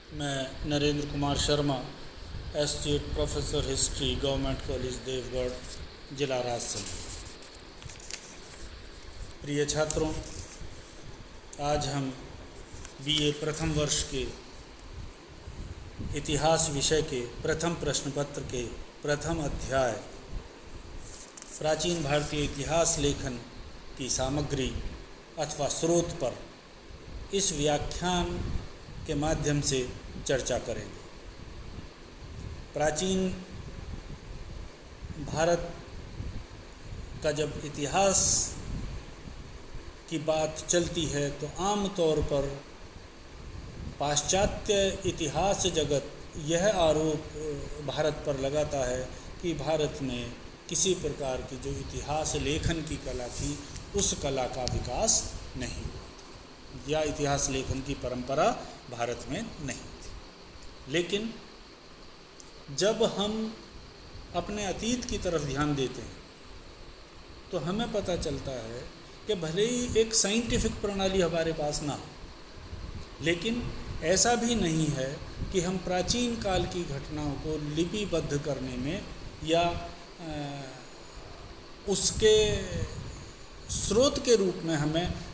मैं Narendra Kumar Sharma, associate professor history, government college Devgarh, जिला राजसमंद। प्रिय छात्रों, आज हम बीए प्रथम वर्ष के इतिहास विषय के प्रथम प्रश्न पत्र के प्रथम अध्याय प्राचीन भारतीय इतिहास लेखन की सामग्री अथवा स्रोत पर इस व्याख्यान के माध्यम से चर्चा करेंगे। प्राचीन भारत का जब इतिहास की बात चलती है तो आम तौर पर पाश्चात्य इतिहास जगत यह आरोप भारत पर लगाता है कि भारत में किसी प्रकार की जो इतिहास लेखन की कला थी उस कला का विकास नहीं हुआ या इतिहास लेखन की परंपरा भारत में नहीं थी। लेकिन जब हम अपने अतीत की तरफ ध्यान देते हैं तो हमें पता चलता है कि भले ही एक साइंटिफिक प्रणाली हमारे पास ना हो, लेकिन ऐसा भी नहीं है कि हम प्राचीन काल की घटनाओं को लिपिबद्ध करने में या उसके स्रोत के रूप में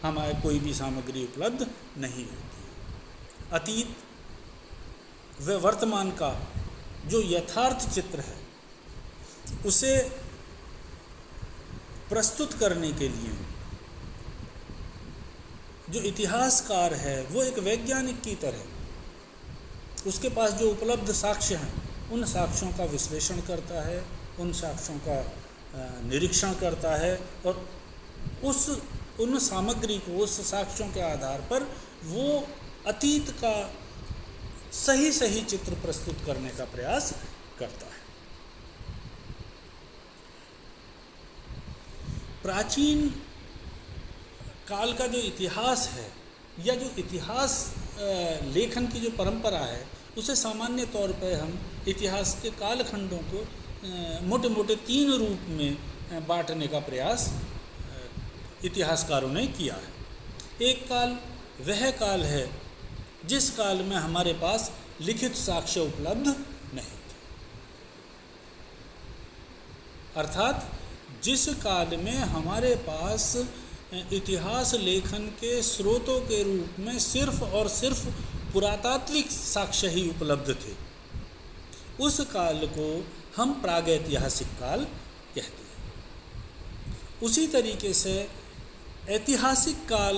हमारे कोई भी सामग्री उपलब्ध नहीं होती। अतीत व वर्तमान का जो यथार्थ चित्र है उसे प्रस्तुत करने के लिए जो इतिहासकार है वो एक वैज्ञानिक की तरह उसके पास जो उपलब्ध साक्ष्य हैं उन साक्ष्यों का विश्लेषण करता है, उन साक्ष्यों का निरीक्षण करता है और उन सामग्री को, उस साक्ष्यों के आधार पर वो अतीत का सही चित्र प्रस्तुत करने का प्रयास करता है। प्राचीन काल का जो इतिहास है या जो इतिहास लेखन की जो परंपरा है उसे सामान्य तौर पर हम इतिहास के कालखंडों को मोटे मोटे 3 रूप में बांटने का प्रयास इतिहासकारों ने किया है। एक काल वह काल है जिस काल में हमारे पास लिखित साक्ष्य उपलब्ध नहीं थे, अर्थात जिस काल में हमारे पास इतिहास लेखन के स्रोतों के रूप में सिर्फ और सिर्फ पुरातात्विक साक्ष्य ही उपलब्ध थे, उस काल को हम प्रागैतिहासिक काल कहते हैं। उसी तरीके से ऐतिहासिक काल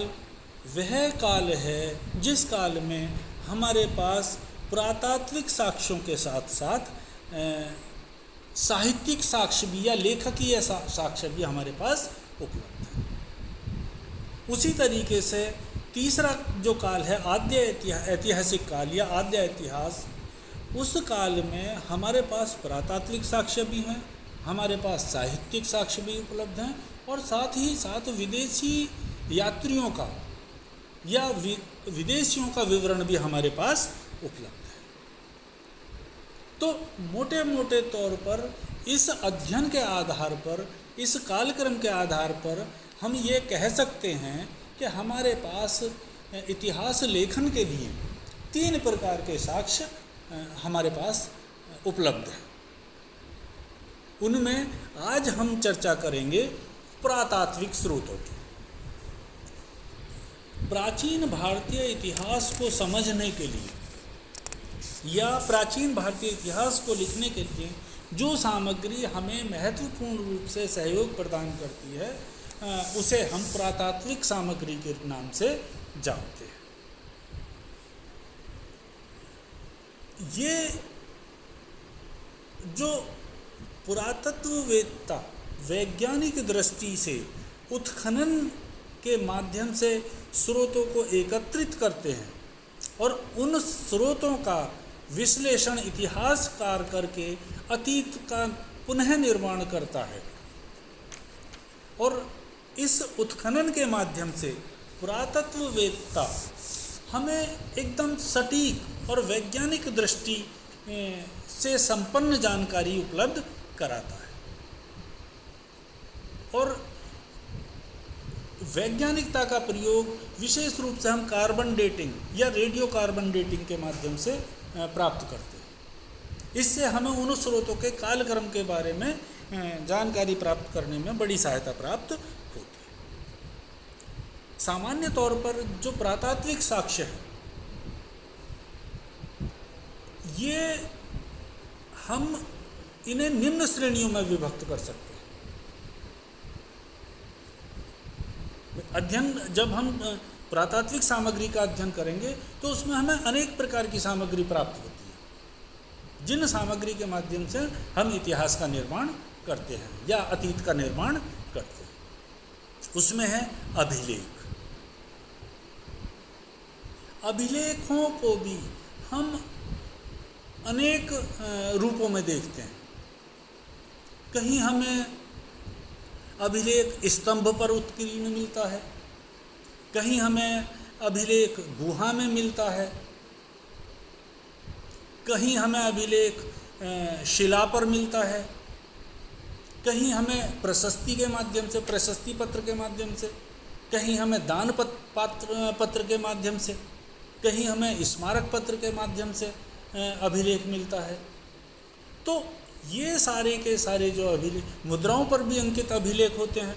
वह काल है जिस काल में हमारे पास पुरातात्विक साक्ष्यों के साथ साथ साहित्यिक साक्ष्य भी या लेखकीय साक्ष्य भी हमारे पास उपलब्ध है। उसी तरीके से तीसरा जो काल है आद्य ऐतिहासिक काल या आद्य इतिहास, उस काल में हमारे पास पुरातात्विक साक्ष्य भी हैं, हमारे पास साहित्यिक साक्ष्य भी उपलब्ध हैं और साथ ही साथ विदेशी यात्रियों का या विदेशियों का विवरण भी हमारे पास उपलब्ध है। तो मोटे मोटे तौर पर इस अध्ययन के आधार पर, इस कालक्रम के आधार पर हम ये कह सकते हैं कि हमारे पास इतिहास लेखन के लिए 3 प्रकार के साक्ष्य हमारे पास उपलब्ध हैं। उनमें आज हम चर्चा करेंगे पुरातात्विक स्रोतों की। प्राचीन भारतीय इतिहास को समझने के लिए या प्राचीन भारतीय इतिहास को लिखने के लिए जो सामग्री हमें महत्वपूर्ण रूप से सहयोग प्रदान करती है उसे हम पुरातात्विक सामग्री के नाम से जानते हैं। ये जो पुरातत्ववेत्ता वैज्ञानिक दृष्टि से उत्खनन के माध्यम से स्रोतों को एकत्रित करते हैं और उन स्रोतों का विश्लेषण इतिहासकार करके अतीत का पुनः निर्माण करता है और इस उत्खनन के माध्यम से पुरातत्ववेत्ता हमें एकदम सटीक और वैज्ञानिक दृष्टि से संपन्न जानकारी उपलब्ध कराता है। और वैज्ञानिकता का प्रयोग विशेष रूप से हम कार्बन डेटिंग या रेडियो कार्बन डेटिंग के माध्यम से प्राप्त करते हैं। इससे हमें उन स्रोतों के कालक्रम के बारे में जानकारी प्राप्त करने में बड़ी सहायता प्राप्त होती है। सामान्य तौर पर जो पुरातात्विक साक्ष्य है, ये हम इन्हें निम्न श्रेणियों में विभक्त कर सकते हैं। अध्ययन, जब हम पुरातात्विक सामग्री का अध्ययन करेंगे तो उसमें हमें अनेक प्रकार की सामग्री प्राप्त होती है, जिन सामग्री के माध्यम से हम इतिहास का निर्माण करते हैं या अतीत का निर्माण करते हैं। उसमें है अभिलेख। अभिलेखों को भी हम अनेक रूपों में देखते हैं। कहीं हमें अभिलेख स्तंभ पर उत्कीर्ण मिलता है, कहीं हमें अभिलेख गुहा में मिलता है, कहीं हमें अभिलेख शिला पर मिलता है, कहीं हमें प्रशस्ति के माध्यम से, प्रशस्ति पत्र के माध्यम से, कहीं हमें दान पत्र के माध्यम से, कहीं हमें स्मारक पत्र के माध्यम से अभिलेख मिलता है। तो ये सारे के सारे जो अभिलेख, मुद्राओं पर भी अंकित अभिलेख होते हैं।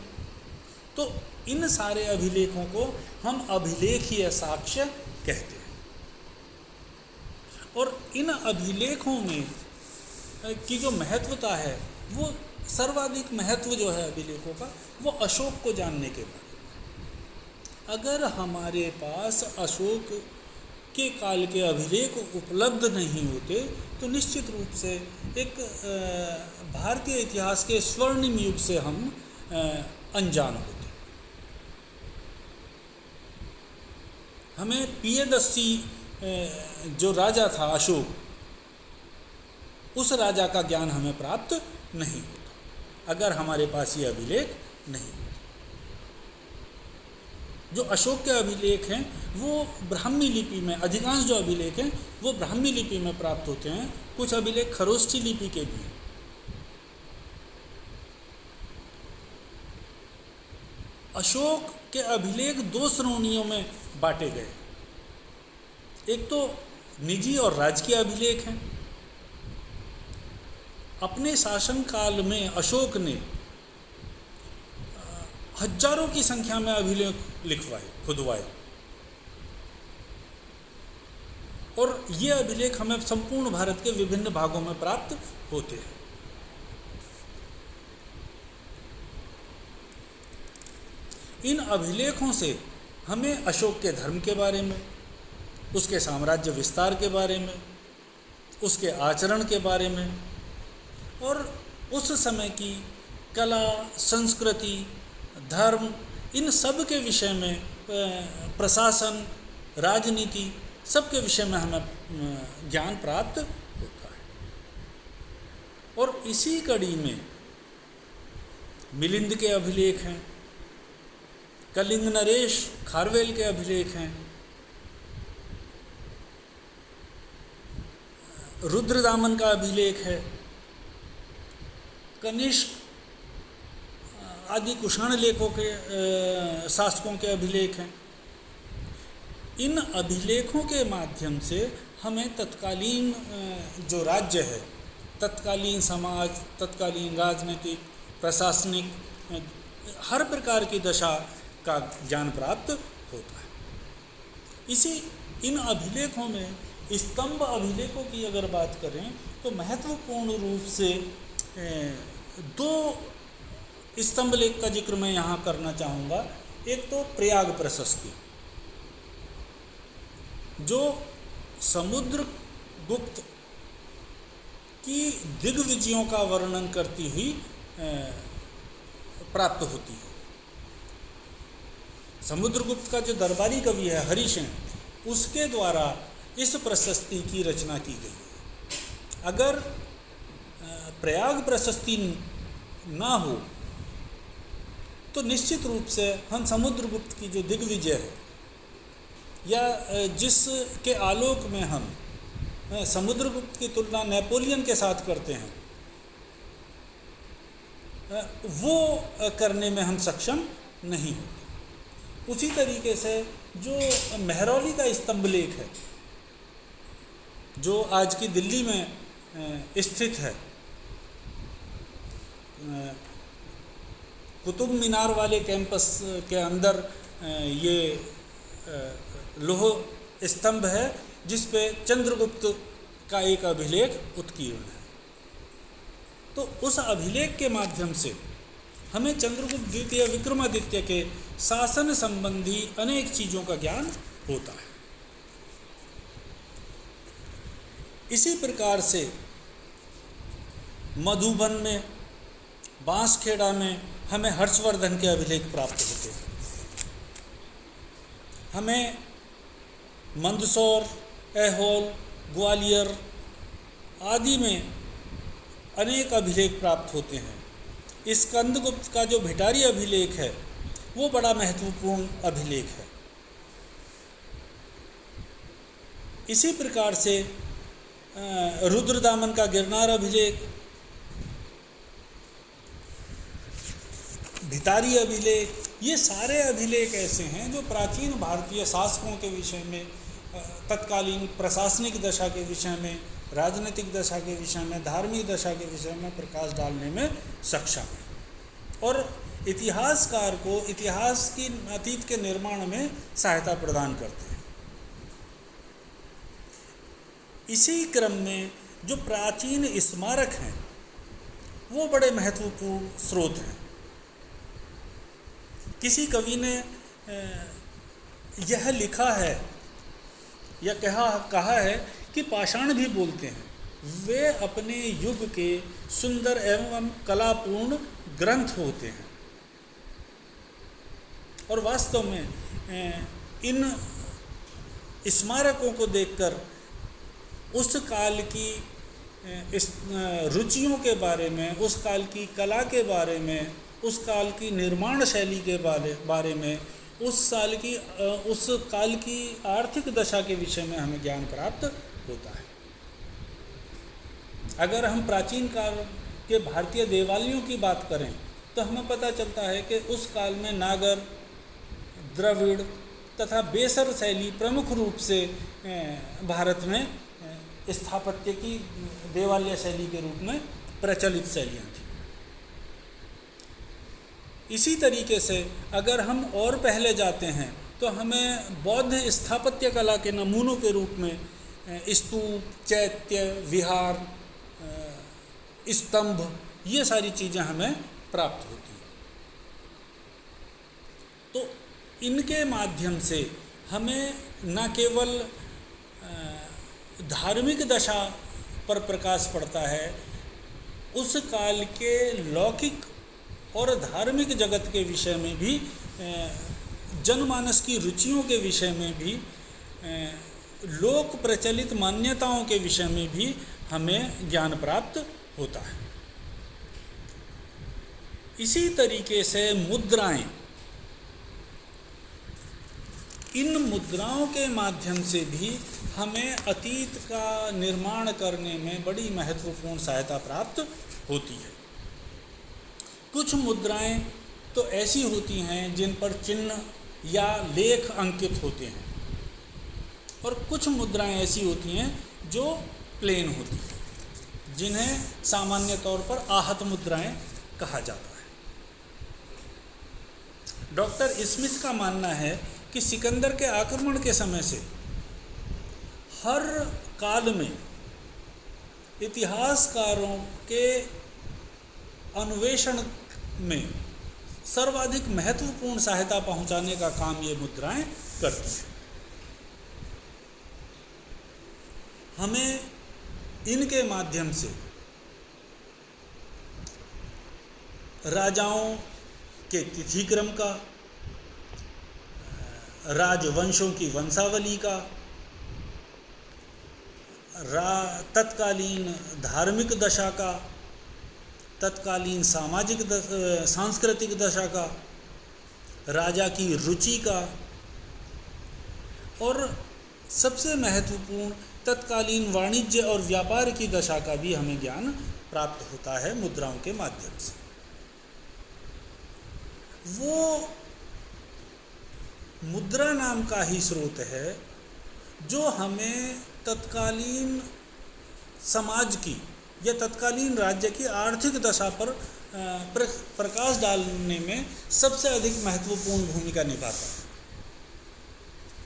तो इन सारे अभिलेखों को हम अभिलेखीय साक्ष्य कहते हैं। और इन अभिलेखों में की जो महत्वता है, वो सर्वाधिक महत्व जो है अभिलेखों का, वो अशोक को जानने के बारे में। अगर हमारे पास अशोक के काल के अभिलेख उपलब्ध नहीं होते तो निश्चित रूप से एक भारतीय इतिहास के स्वर्णिम युग से हम अनजान होते। हमें पियदस्सी जो राजा था अशोक, उस राजा का ज्ञान हमें प्राप्त नहीं होता अगर हमारे पास ये अभिलेख नहीं। जो अशोक के अभिलेख हैं वो ब्राह्मी लिपि में, अधिकांश जो अभिलेख हैं वो ब्राह्मी लिपि में प्राप्त होते हैं। कुछ अभिलेख खरोष्ठी लिपि के भी हैं। अशोक के अभिलेख दो श्रेणियों में बांटे गए। एक तो निजी और राजकीय अभिलेख हैं। अपने शासनकाल में अशोक ने हजारों की संख्या में अभिलेख लिखवाए, खुदवाए, और ये अभिलेख हमें संपूर्ण भारत के विभिन्न भागों में प्राप्त होते हैं। इन अभिलेखों से हमें अशोक के धर्म के बारे में, उसके साम्राज्य विस्तार के बारे में, उसके आचरण के बारे में और उस समय की कला, संस्कृति, धर्म, इन सब के विषय में, प्रशासन, राजनीति, सब के विषय में हमें ज्ञान प्राप्त होता है। और इसी कड़ी में मिलिंद के अभिलेख हैं, कलिंग नरेश खारवेल के अभिलेख हैं, रुद्रदामन का अभिलेख है, कनिष्क आदि कुषाण लेखों के शासकों के अभिलेख हैं। इन अभिलेखों के माध्यम से हमें तत्कालीन जो राज्य है, तत्कालीन समाज, तत्कालीन राजनीतिक, प्रशासनिक, हर प्रकार की दशा का ज्ञान प्राप्त होता है। इन अभिलेखों में स्तंभ अभिलेखों की अगर बात करें तो महत्वपूर्ण रूप से दो स्तंभ लेख का जिक्र मैं यहाँ करना चाहूँगा। एक तो प्रयाग प्रशस्ति, जो समुद्रगुप्त की दिग्विजयों का वर्णन करती हुई प्राप्त होती है। समुद्रगुप्त का जो दरबारी कवि है हरिसेन, उसके द्वारा इस प्रशस्ति की रचना की गई है। अगर प्रयाग प्रशस्ति ना हो तो निश्चित रूप से हम समुद्रगुप्त की जो दिग्विजय है या जिसके आलोक में हम समुद्रगुप्त की तुलना नेपोलियन के साथ करते हैं, वो करने में हम सक्षम नहीं होते। उसी तरीके से जो मेहरौली का स्तंभ लेख है, जो आज की दिल्ली में स्थित है, कुतुब मीनार वाले कैंपस के अंदर ये लौह स्तंभ है जिस पे चंद्रगुप्त का एक अभिलेख उत्कीर्ण है। तो उस अभिलेख के माध्यम से हमें चंद्रगुप्त द्वितीय विक्रमादित्य के शासन संबंधी अनेक चीज़ों का ज्ञान होता है। इसी प्रकार से मधुबन में, बांसखेड़ा में हमें हर्षवर्धन के अभिलेख प्राप्त होते हैं। हमें मंदसौर, ऐहोल, ग्वालियर आदि में अनेक अभिलेख प्राप्त होते हैं। स्कंदगुप्त का जो भिटारी अभिलेख है वो बड़ा महत्वपूर्ण अभिलेख है। इसी प्रकार से रुद्रदामन का गिरनार अभिलेख, भितारी अभिलेख, ये सारे अभिलेख ऐसे हैं जो प्राचीन भारतीय शासकों के विषय में, तत्कालीन प्रशासनिक दशा के विषय में, राजनीतिक दशा के विषय में, धार्मिक दशा के विषय में प्रकाश डालने में सक्षम है और इतिहासकार को इतिहास की अतीत के निर्माण में सहायता प्रदान करते हैं। इसी क्रम में जो प्राचीन स्मारक हैं वो बड़े महत्वपूर्ण स्रोत हैं। किसी कवि ने यह लिखा है या कहा है कि पाषाण भी बोलते हैं, वे अपने युग के सुंदर एवं कलापूर्ण ग्रंथ होते हैं। और वास्तव में इन स्मारकों को देखकर उस काल की रुचियों के बारे में, उस काल की कला के बारे में, उस काल की निर्माण शैली के बारे में, उस काल की आर्थिक दशा के विषय में हमें ज्ञान प्राप्त होता है। अगर हम प्राचीन काल के भारतीय देवालयों की बात करें तो हमें पता चलता है कि उस काल में नागर, द्रविड़ तथा बेसर शैली प्रमुख रूप से भारत में स्थापत्य की देवालय शैली के रूप में प्रचलित शैलियाँ थी। इसी तरीके से अगर हम और पहले जाते हैं तो हमें बौद्ध स्थापत्य कला के नमूनों के रूप में स्तूप, चैत्य, विहार, स्तंभ, ये सारी चीज़ें हमें प्राप्त होती हैं। तो इनके माध्यम से हमें न केवल धार्मिक दशा पर प्रकाश पड़ता है, उस काल के लौकिक और धार्मिक जगत के विषय में भी, जनमानस की रुचियों के विषय में भी, लोक प्रचलित मान्यताओं के विषय में भी हमें ज्ञान प्राप्त होता है। इसी तरीके से मुद्राएं, इन मुद्राओं के माध्यम से भी हमें अतीत का निर्माण करने में बड़ी महत्वपूर्ण सहायता प्राप्त होती है। कुछ मुद्राएं तो ऐसी होती हैं जिन पर चिन्ह या लेख अंकित होते हैं और कुछ मुद्राएं ऐसी होती हैं जो प्लेन होती हैं, जिन्हें सामान्य तौर पर आहत मुद्राएं कहा जाता है। डॉक्टर स्मिथ का मानना है कि सिकंदर के आक्रमण के समय से हर काल में इतिहासकारों के अन्वेषण में सर्वाधिक महत्वपूर्ण सहायता पहुंचाने का काम ये मुद्राएं करती हैं। हमें इनके माध्यम से राजाओं के तिथिक्रम का, राजवंशों की वंशावली का, तत्कालीन धार्मिक दशा का, तत्कालीन सामाजिक सांस्कृतिक दशा का, राजा की रुचि का और सबसे महत्वपूर्ण तत्कालीन वाणिज्य और व्यापार की दशा का भी हमें ज्ञान प्राप्त होता है मुद्राओं के माध्यम से। वो मुद्रा नाम का ही स्रोत है जो हमें तत्कालीन समाज की या तत्कालीन राज्य की आर्थिक दशा पर प्रकाश डालने में सबसे अधिक महत्वपूर्ण भूमिका निभाता है।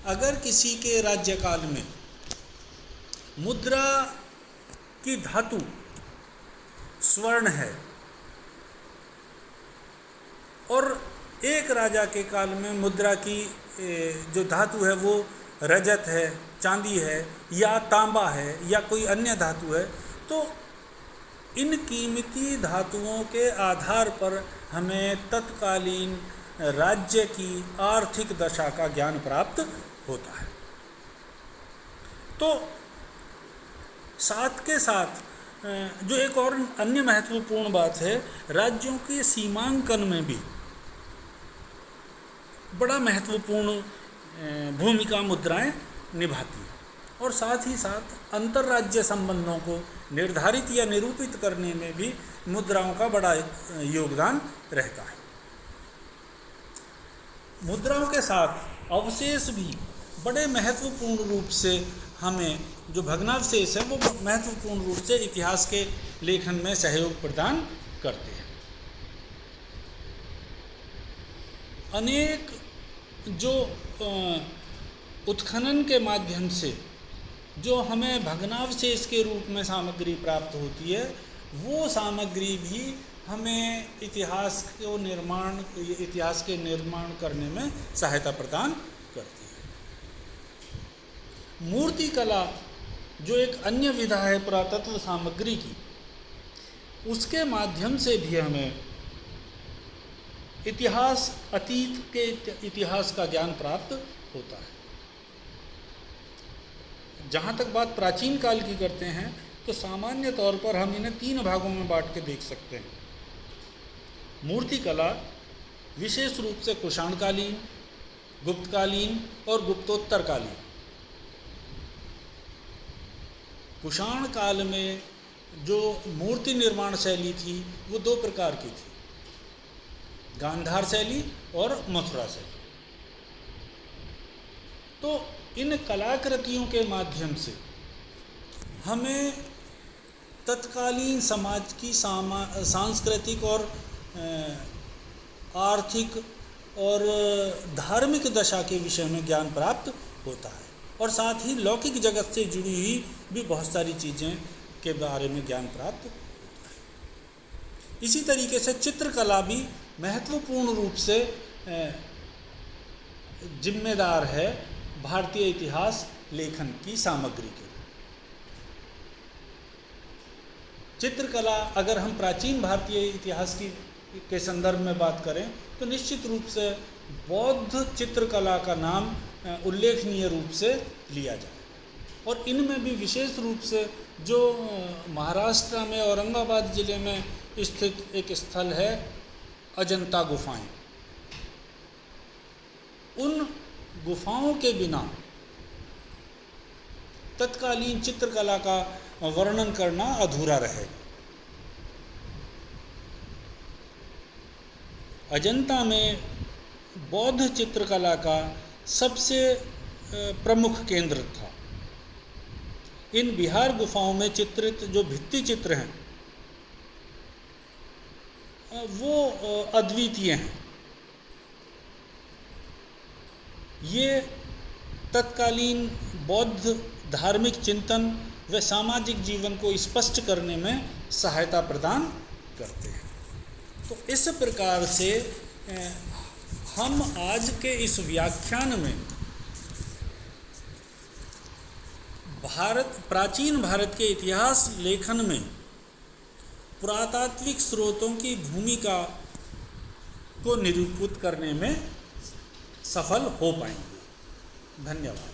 अगर किसी के राज्यकाल में मुद्रा की धातु स्वर्ण है और एक राजा के काल में मुद्रा की जो धातु है वो रजत है, चांदी है या तांबा है या कोई अन्य धातु है, तो इन कीमती धातुओं के आधार पर हमें तत्कालीन राज्य की आर्थिक दशा का ज्ञान प्राप्त होता है। तो साथ के साथ जो एक और अन्य महत्वपूर्ण बात है, राज्यों के सीमांकन में भी बड़ा महत्वपूर्ण भूमिका मुद्राएं निभाती हैं और साथ ही साथ अंतर्राज्य संबंधों को निर्धारित या निरूपित करने में भी मुद्राओं का बड़ा योगदान रहता है। मुद्राओं के साथ अवशेष भी बड़े महत्वपूर्ण रूप से हमें, जो भग्नावशेष है वो महत्वपूर्ण रूप से इतिहास के लेखन में सहयोग प्रदान करते हैं। अनेक जो उत्खनन के माध्यम से जो हमें भग्नावशेष के रूप में सामग्री प्राप्त होती है, वो सामग्री भी हमें इतिहास के निर्माण करने में सहायता प्रदान करती है। मूर्ति कला जो एक अन्य विधा है पुरातत्व सामग्री की, उसके माध्यम से भी हमें इतिहास, अतीत के इतिहास का ज्ञान प्राप्त होता है। जहाँ तक बात प्राचीन काल की करते हैं तो सामान्य तौर पर हम इन्हें 3 भागों में बांट के देख सकते हैं। मूर्ति कला विशेष रूप से कुषाणकालीन, गुप्तकालीन और गुप्तोत्तरकालीन। कुषाण काल में जो मूर्ति निर्माण शैली थी वो 2 प्रकार की थी, गांधार शैली और मथुरा शैली। तो इन कलाकृतियों के माध्यम से हमें तत्कालीन समाज की सांस्कृतिक और आर्थिक और धार्मिक दशा के विषय में ज्ञान प्राप्त होता है और साथ ही लौकिक जगत से जुड़ी हुई भी बहुत सारी चीज़ें के बारे में ज्ञान प्राप्त होता है। इसी तरीके से चित्रकला भी महत्वपूर्ण रूप से जिम्मेदार है भारतीय इतिहास लेखन की सामग्री के। चित्रकला, अगर हम प्राचीन भारतीय इतिहास के संदर्भ में बात करें तो निश्चित रूप से बौद्ध चित्रकला का नाम उल्लेखनीय रूप से लिया जाए और इनमें भी विशेष रूप से जो महाराष्ट्र में औरंगाबाद जिले में स्थित एक स्थल है अजंता गुफाएं, उन गुफाओं के बिना तत्कालीन चित्रकला का वर्णन करना अधूरा रहेगा। अजंता में बौद्ध चित्रकला का सबसे प्रमुख केंद्र था। इन बिहार गुफाओं में चित्रित जो भित्ति चित्र हैं वो अद्वितीय हैं। ये तत्कालीन बौद्ध धार्मिक चिंतन व सामाजिक जीवन को स्पष्ट करने में सहायता प्रदान करते हैं। तो इस प्रकार से हम आज के इस व्याख्यान में प्राचीन भारत के इतिहास लेखन में पुरातात्विक स्रोतों की भूमिका को निरूपित करने में सफल हो पाएंगे। धन्यवाद।